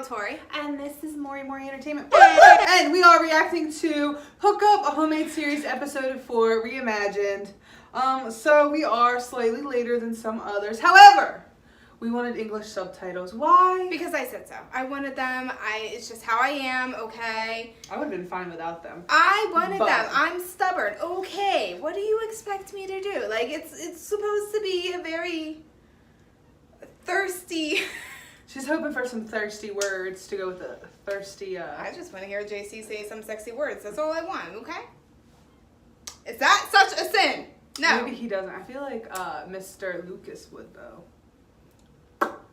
girl Tori. And this is Mori Entertainment. And we are reacting to Hook Up, a homemade series episode for Reimagined. So we are slightly later than some others. However, we wanted English subtitles. Why? Because I said so. I wanted them. It's just how I am, okay? I would have been fine without them. I wanted them. I'm stubborn. Okay. What do you expect me to do? Like, it's supposed to be a very thirsty... She's hoping for some thirsty words to go with the thirsty, I just want to hear J.ACE say some sexy words. That's all I want, okay? Is that such a sin? No. Maybe he doesn't. I feel like Mr. Lucas would, though.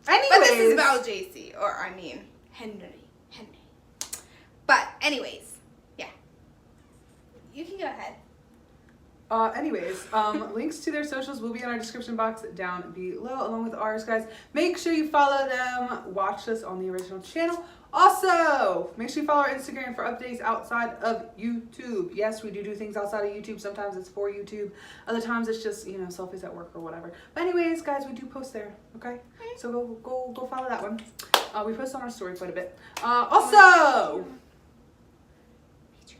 Anyways. But this is about J.ACE, or I mean, Henry. But anyways, yeah. You can go ahead. Links to their socials will be in our description box down below, along with ours, guys. Make sure you follow them. Watch us on the original channel. Also, make sure you follow our Instagram for updates outside of YouTube. Yes, we do things outside of YouTube. Sometimes it's for YouTube. Other times it's just, you know, selfies at work or whatever. But anyways, guys, we do post there, okay? So go follow that one. We post on our story quite a bit. Also,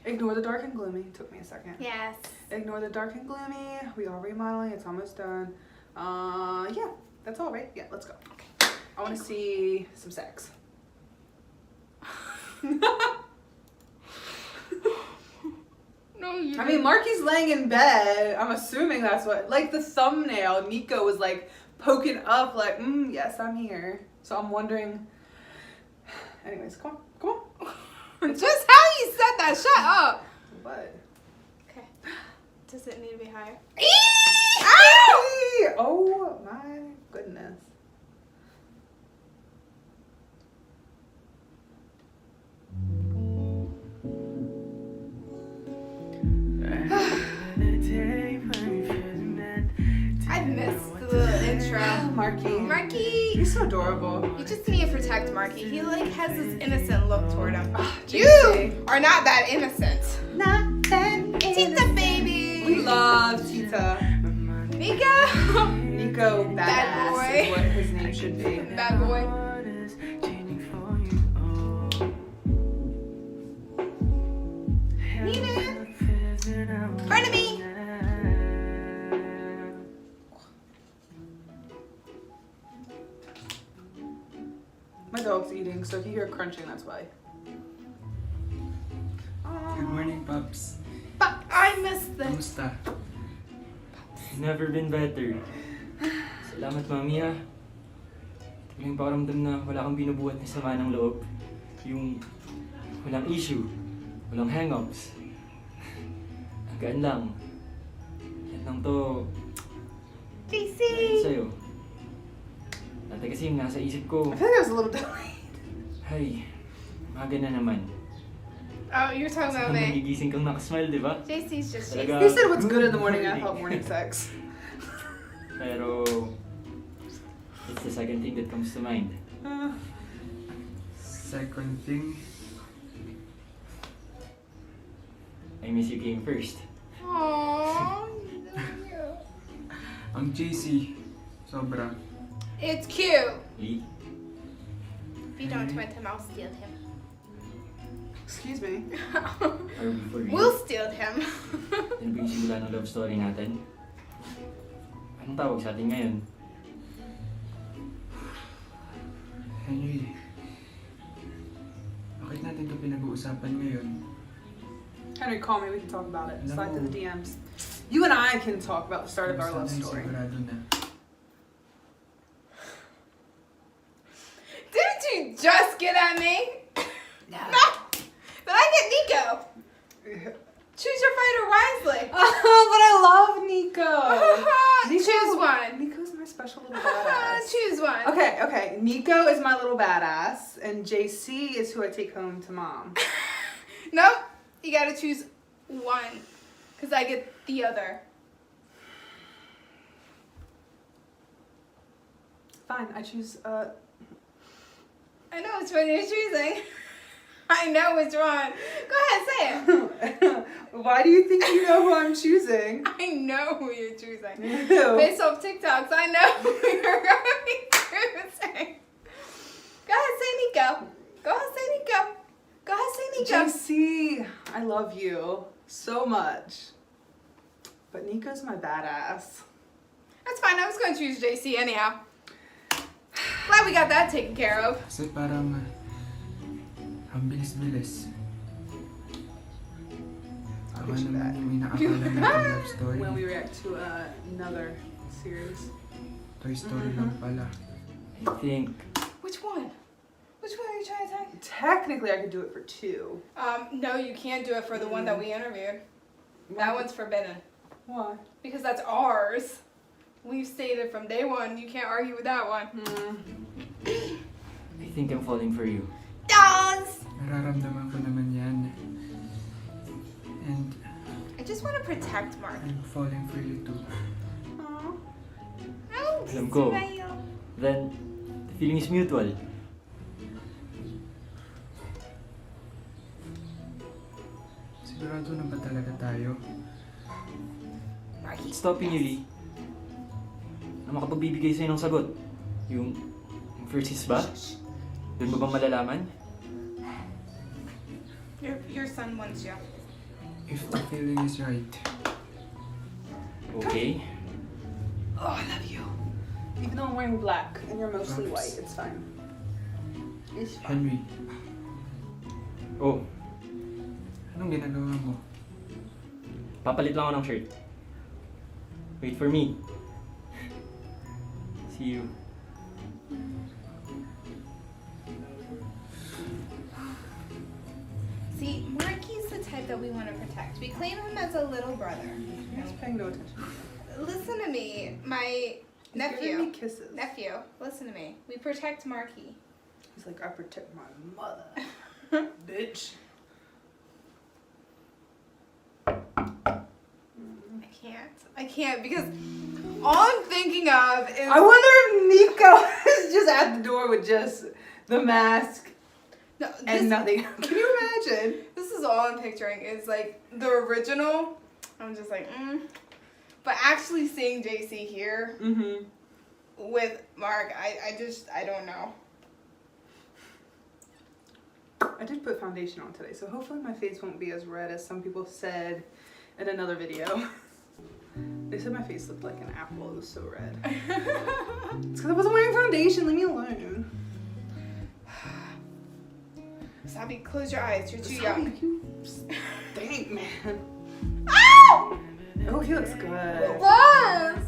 ignore the dark and gloomy. It took me a second. Yes. Ignore the dark and gloomy. We are remodeling. It's almost done. Yeah, that's all right. Yeah, let's go. Okay. I want to see some sex. No, you didn't. I mean, Marky's laying in bed. I'm assuming that's what, like the thumbnail, NIKO was like poking up like, yes, I'm here. So I'm wondering. Anyways, come on. Just how you said that. Shut up. What? Okay. Does it need to be higher? Ow! Oh my goodness. I missed the little intro. Marky. He's so adorable. You just need to protect Marky. He like has this innocent look toward him. JC. You are not that innocent. Not that TITA baby. We love TITA. NIKO Bad Badass boy. is what his name should be. Bad boy. Nina. Front of me. My dog's eating, so if you hear crunching, that's why. Good morning, Pops. But I missed this. Kamusta? Never been better. Salamat, Mami, ha. Ito lang yung pakiramdam na wala kang binubuhat na sama ng loob. Yung walang issue, walang hang-ups. Ang gaan lang. Yan lang to. JC. Dahil sa'yo. Dati kasi yung nasa isip ko, I feel like I was a little delayed. ay, umaga na naman. Oh, you're talking about Saan me. magigising kang nakasmile, di ba? JC's just Talaga. He said what's good in the morning, I thought morning sex. Pero, it's the second thing that comes to mind. Second thing, I miss you came first. Aww. ang J.ACE, sobra. It's cute. Lee? If you don't twin him, I'll steal him. Excuse me. Or before you? We'll steal him. Yan ba yung simula ng love story natin? Anong tawag sa atin ngayon? Henry, bakit natin ito pinag-uusapan ngayon? Henry, call me. We can talk about it. No. Slide through the DMs. You and I can talk about the start of our love Sana story. sigurado na. Didn't you just get at me? No. But I get NIKO. Choose your fighter wisely. Oh, but I love NIKO. Choose one. NIKO's my special little badass. Choose one. Okay. NIKO is my little badass, and J.ACE is who I take home to mom. Nope. You gotta choose one. Because I get the other. Fine, I choose, I know which one you're choosing. I know which one. Go ahead, say it. Why do you think you know who I'm choosing? I know who you're choosing. Ew. Based off TikToks, I know who you're going to be choosing. Go ahead, say NIKO. Go ahead, say Nico. Go ahead, say Nico. JC, I love you so much. But Nico's my badass. That's fine. I was going to choose JC anyhow. Glad we got that taken care of. Kasi parang ang bilis-bilis. Ako get you naman that. yung inaakala natin love story. When we react to another series. Toy Story lang pala. I think Which one? Which one are you trying to tell? Technically, I could do it for 2. No, you can't do it for the one that we interviewed. That one's forbidden. Why? Because that's ours. We've stated from day one, you can't argue with that one. I think I'm falling for you. Does! Nararamdaman ko naman yan. And I just want to protect Mark. I'm falling for you too. Oh, Alam ko. Then, the feeling is mutual. Sigurado na ba talaga tayo? Marky. Stopping you, Lee. Na makapagbibigay sa'yo ng sagot. Yung first kiss ba? Doon mo bang malalaman? Your son wants you. If the feeling is right. Okay. Oh, I love you. Even though I'm wearing black and you're mostly Promise. white, it's fine. It's fine. Henry, Oh, anong ginagawa mo? papalit lang ako ng shirt. Wait for me. See you. See, Marky's the type that we want to protect. We claim him as a little brother. He's paying no attention. Listen to me, my He's giving me nephew. kisses. Nephew, listen to me. We protect Marky. He's like, I protect my mother, bitch. I can't because all I'm thinking of is I wonder if Nico is just at the door with just the mask no, and this, nothing. Can you imagine? this is all I'm picturing is like the original. I'm just like, But actually seeing JC here Mm-hmm. with Mark, I don't know. I did put foundation on today, so hopefully my face won't be as red as some people said in another video. They said my face looked like an apple. It was so red. It's because I wasn't wearing foundation. Leave me alone. Sabi, close your eyes. You're too Sorry, young. you stink, man. Ow! Oh, he looks good. Was.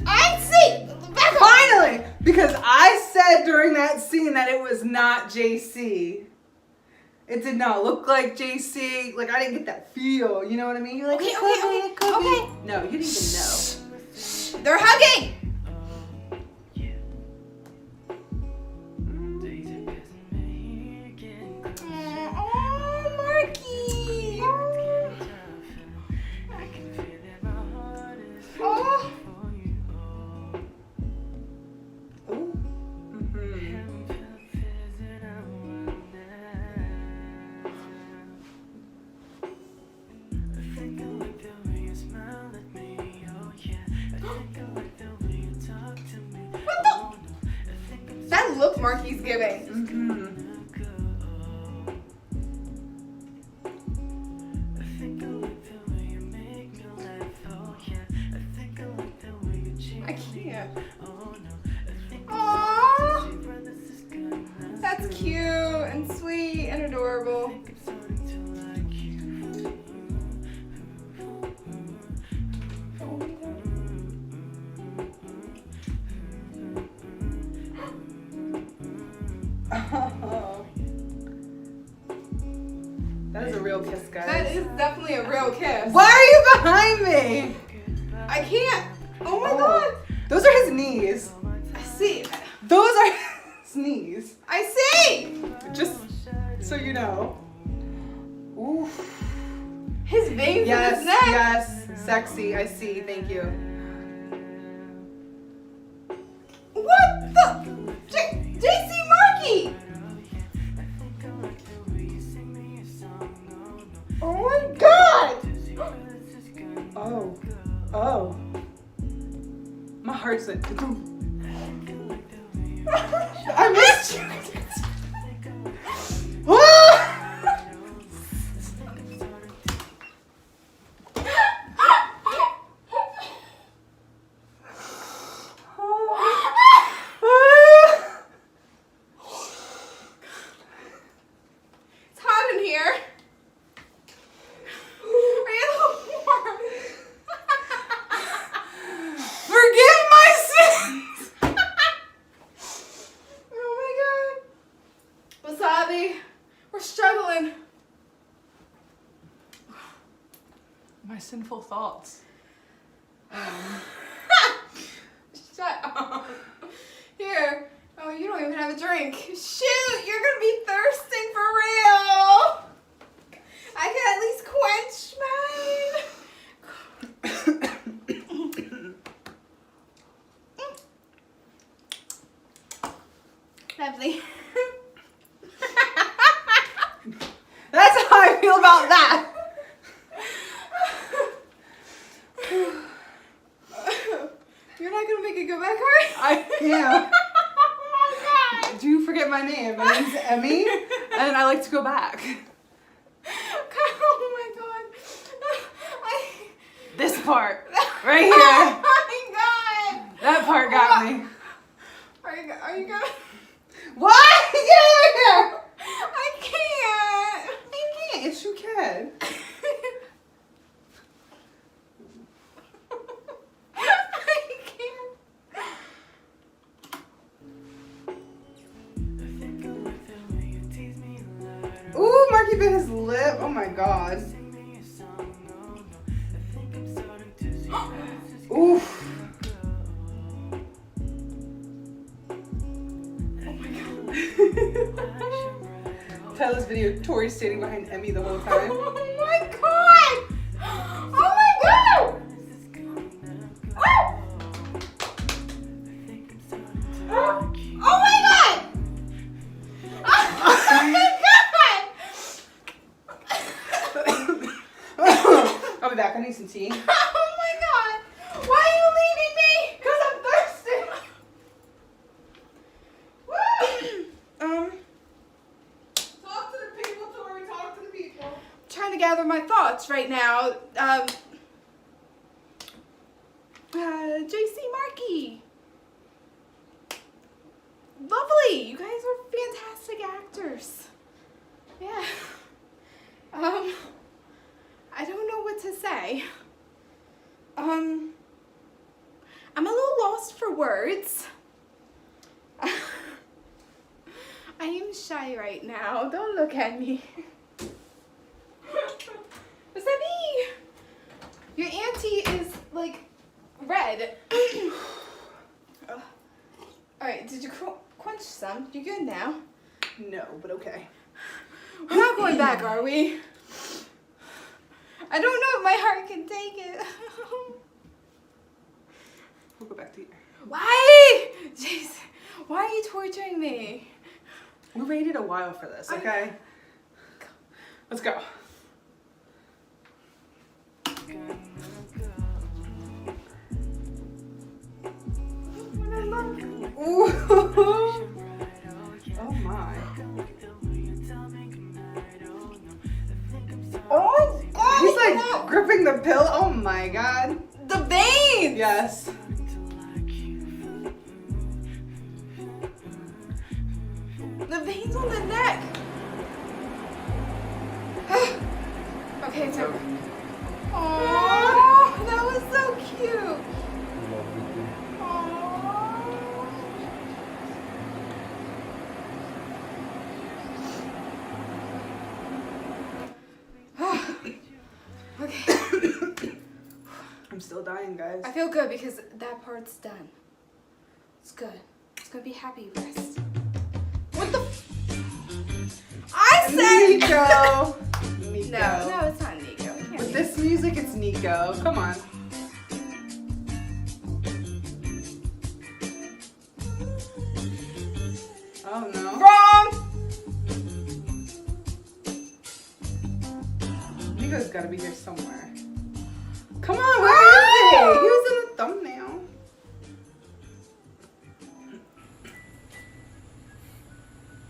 I see. Back up. Finally! Because I said during that scene that it was not JC. It did not look like JC. Like, I didn't get that feel. You know what I mean? You're like, Okay, it could okay, be, it could be. okay. No, you didn't even know. They're hugging. Oh, Marky. Oh. Oh. Mm-hmm. That look Marky's giving. Mm-hmm. I can't. Aww. That's cute and sweet and adorable. Oh. That is a real kiss, guys. That is definitely a real kiss. Why are you behind me? I can't. Oh my god. Those are his knees. I see. Those are his knees. I see. Just so you know. Ooh. His veins in Yes, his neck. yes. Sexy. I see. Thank you. What the? JC Marky. Oh my god. Oh. Oh. My heart's like. I missed you. sinful thoughts. Shut up. Here. Oh, you don't even have a drink. Shoot, you're gonna be thirsting for real. I can at least quench mine. Lovely. That's how I feel about that. You're not gonna make it go back, are you? I am. Oh my god. Do you forget my name? My name's Emmy, and I like to go back. Oh my god. This part, right here. Oh my god. That part got me. Are you gonna? What? Yeah! I can't. I can't. Yes, you can. I can't. Ooh, Marky bit his lip. Oh my god. Oof. Tell this video, Tori's standing behind Emmy the whole time. Oh my god. Oh my god. Oh my god. Oh my god. I'll be back. I need some tea. Oh my god. Why are you leaving me? Because I'm thirsty. Talk to the people, Tori. Talk to the people. Trying to gather my thoughts right now. J.ACE, Marky. Lovely. You guys are fantastic actors. Yeah. I don't know what to say. I'm a little lost for words. I am shy right now. Don't look at me. What's that mean? Your auntie is like red. Alright, did you quench some? You good now? No, but okay. We're not going back, are we? I don't know if my heart can take it. We'll go back to here. Why? Jeez, why are you torturing me? We waited a while for this, okay? Let's go. Ooh. Oh my. Oh god! He's like gripping the pill. Oh my god. The veins! Yes. The veins on the neck. Okay, it's over. Aww, that was so cute. Aww. Okay. I'm still dying, guys. I feel good because that part's done. It's good. It's gonna be happy rest. What the? I said NIKO. NIKO. No, it's not NIKO. It can't With be. this music, it's NIKO. Come on. Oh no. Wrong. NIKO's gotta be here somewhere. Come on, where is he? He was in the thumbnail.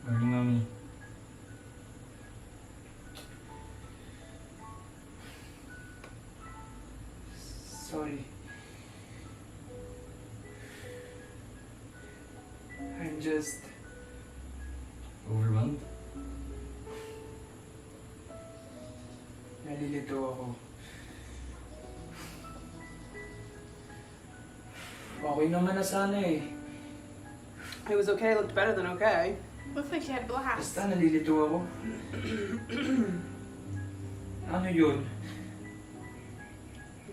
Morning, Mommy. Sorry. I'm just overwhelmed. Nalilito ako. Okay naman na sana eh. It was okay, looked better than okay. Looks like she had blast. Basta nalilito ako. Ano yun?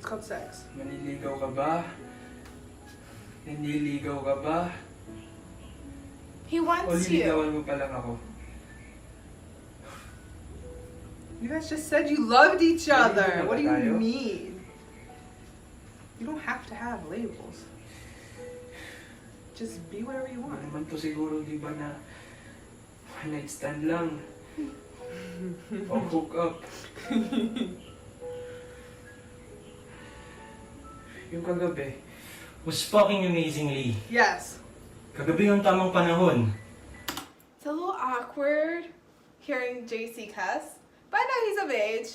It's called sex. Maniligaw ka ba? Naniligaw ka ba? He O wants you. liligawan mo pa lang ako? You guys just said you loved each other. Naliligaw What do ba you tayo? mean? You don't have to have labels. Just be whatever you Ano want. naman to siguro, di ba na one night stand lang? O hook up? Yung kagabi, Was fucking amazingly. Yes. Kagabi yung tamang panahon. It's a little awkward hearing JC cuss, but I know he's of age.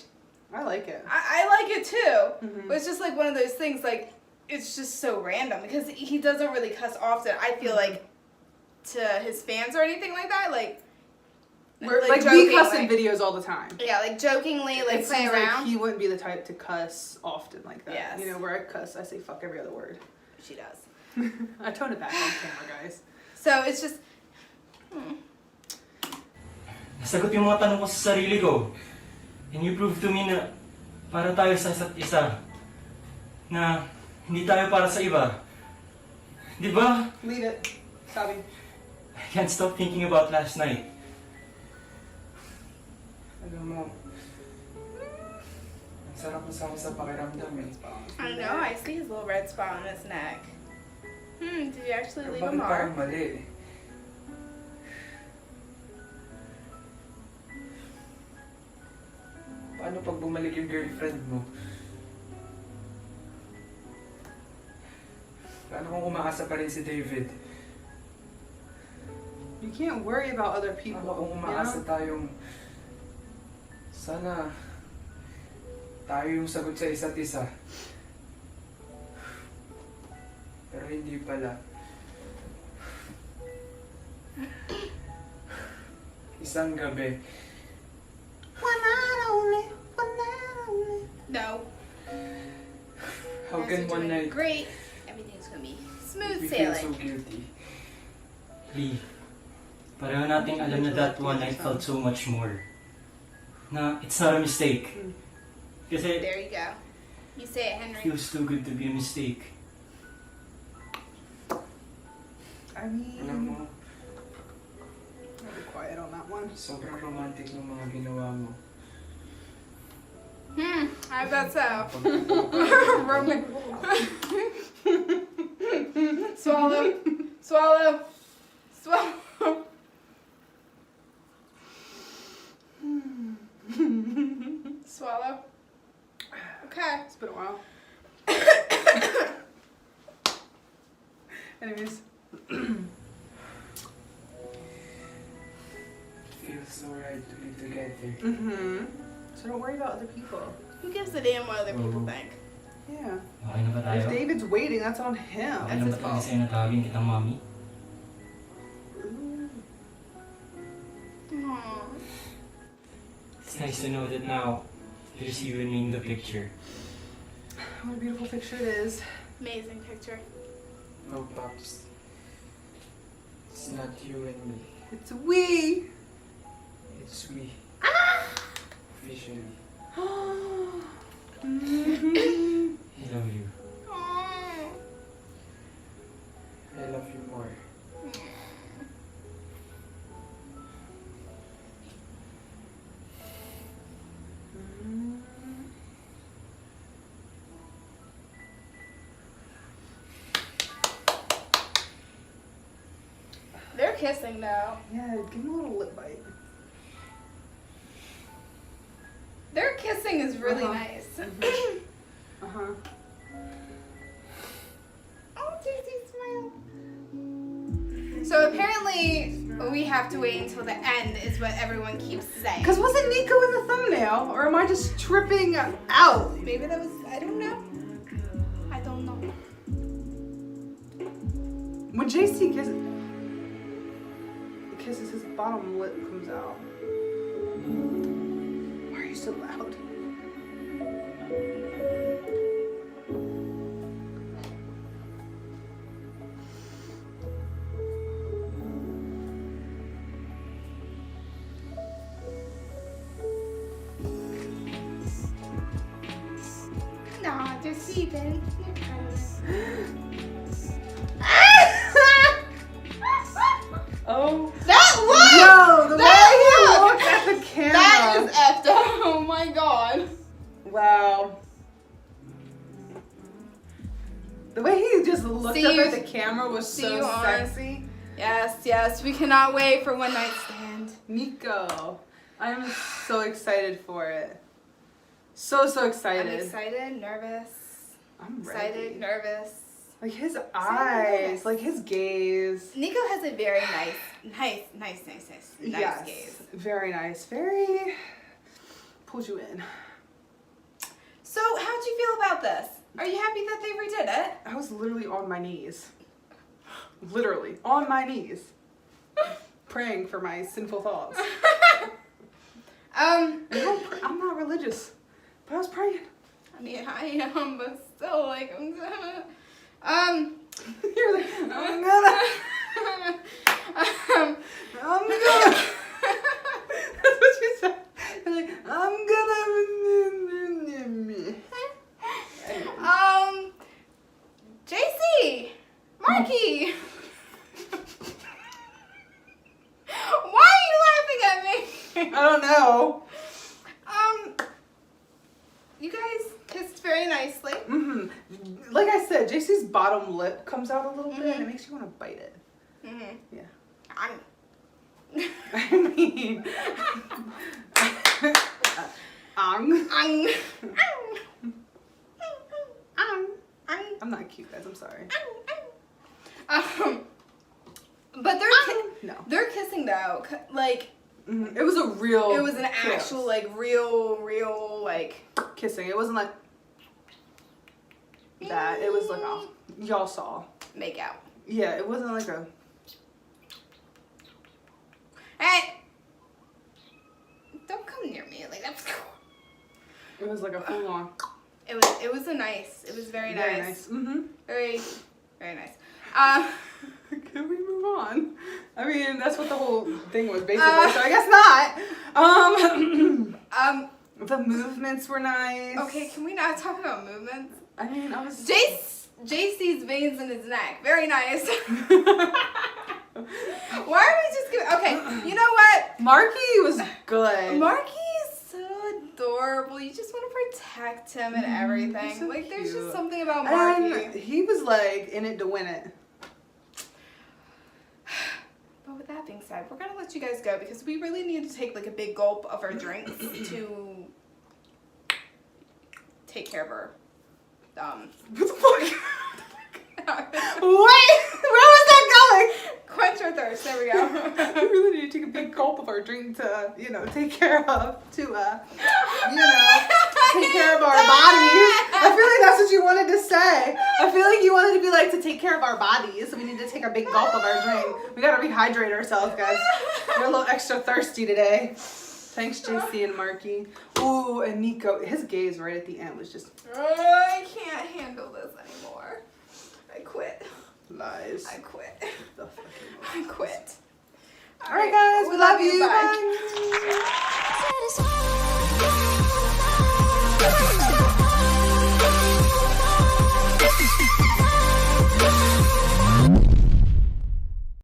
I like it. I like it too. Mhm. But it's just like one of those things, like, it's just so random because he doesn't really cuss often. I feel like to his fans or anything like that, like Like we joking, cuss in like- videos all the time. Yeah, like jokingly, like It play seems like around. he wouldn't be the type to cuss often like that. Yes. You know, where I cuss, I say fuck every other word. She does. I tone it back on camera, guys. So it's just. Nasagot yung mga tanong ko sa sarili ko. And you proved to me na para tayo sa isa't isa. Na hindi tayo para sa iba. Di ba? Leave it. Sabi. I can't stop thinking about last night. alam mo, ang sarap mo sa akin sa pakiramdam eh. I know. I see his little red spot on his neck. Did you actually leave a Bakit parang mark? mali? Paano pag bumalik yung girlfriend mo? Paano kung umaasa pa rin si David? You can't worry about other people. Paano kung you umaasa know? tayong sana tayo yung sagot sa isa't isa? Pero hindi pala. Isang gabi, No. how Guys can are one doing night Great. Everything's gonna be smooth we feel so sailing. guilty? Lee, pareho nating alam na that one night felt so much more. Na it's not a mistake. Kasi There you go. You say it, it Henry. feels too good to be a mistake. I mean, Alam mo, I'll be quiet on that one. sobrang romantic ng mga ginawa mo. I bet so. Roman. Swallow. Swallow. Swallow. Swallow. Okay. It's been a while. Anyways, Feels so right to be together. so don't worry about other people. Who gives a damn what other people think? Yeah. Okay na ba tayo? If David's waiting, that's on him. Okay That's na his ba tayo fault. sa'yo na tawagin kitang mami? Aww. It's nice to know that now there's you and me in the picture. What a beautiful picture it is. Amazing picture. No, Pops. It's not you and me. It's we. It's we. Officially. I love you. Aww. I love you more. They're kissing now. Yeah, give him a little lip bite. Their kissing is really Uh-huh. nice. Uh-huh. Oh, Daisy, smile. So apparently we have to wait until the end is what everyone keeps saying. Because wasn't Nico in the thumbnail? Or am I just tripping out? Maybe that was, I don't know. I don't know. When JC kisses, his bottom lip comes out. Why are you so loud? Nah, just sweet, baby. You're part of it. Oh. That was! Yo, the way That he look! looked at the camera. That is effed up. Oh my god. Wow. The way he just looked See up you- at the camera was see so you on- sexy. Yes, we cannot wait for one night stand. NIKO, I am so excited for it. So excited. I'm excited, nervous. I'm Excited, ready. nervous. Like his nervous. eyes, like his gaze. NIKO has a very nice Yes, gaze. very nice. Very pulls you in. So, how'd you feel about this? Are you happy that they redid it? I was literally on my knees. Literally on my knees, praying for my sinful thoughts. I'm not religious, but I was praying. I mean, I am, but still, like, I'm gonna, You're like, I'm gonna. That's what you said. You're like, I'm gonna. J.ACE, Marky. Why are you laughing at me? I don't know. You guys kissed very nicely. Mm-hmm. Like I said, JC's bottom lip comes out a little bit, and it makes you want to bite it. Mm-hmm. Yeah. I'm. I mean, I'm not cute, guys. I'm sorry. But No. they're kissing though. Like It was a real. it was an kiss. actual like real like kissing. It wasn't like that. It was like y'all saw. make out. Yeah, it wasn't like a. Hey, don't come near me like that's. It was like a full on. It was very Very nice. nice. Mm-hmm. Very nice. Can we move on? I mean, that's what the whole thing was basically. So I guess not. The movements were nice. Okay, can we not talk about movements? I mean, I was. JC's veins in his neck. Very nice. Why are we just giving? Okay, you know what? Marky was good. Marky is so adorable. You just want to protect him and everything. He's so Like, there's cute. just something about Marky. And he was like in it to win it. But with that being said, we're gonna let you guys go because we really need to take like a big gulp of our drinks to take care of our What the fuck? quench Wait, where was that our thirst. There we going? go. We really need to take a big gulp of our drink to, take care of, take care of our bodies. I feel like that's what you wanted to say. I feel like you wanted to be like, to take care of our bodies, so we need to take a big gulp of our drink. We gotta rehydrate ourselves, guys. We're a little extra thirsty today. Thanks, JC and Marky. Ooh, and NIKO. His gaze right at the end was just I can't handle this anymore. I quit. lies. I quit. The fucking I quit. All right, guys. We love you. Bye. Bye.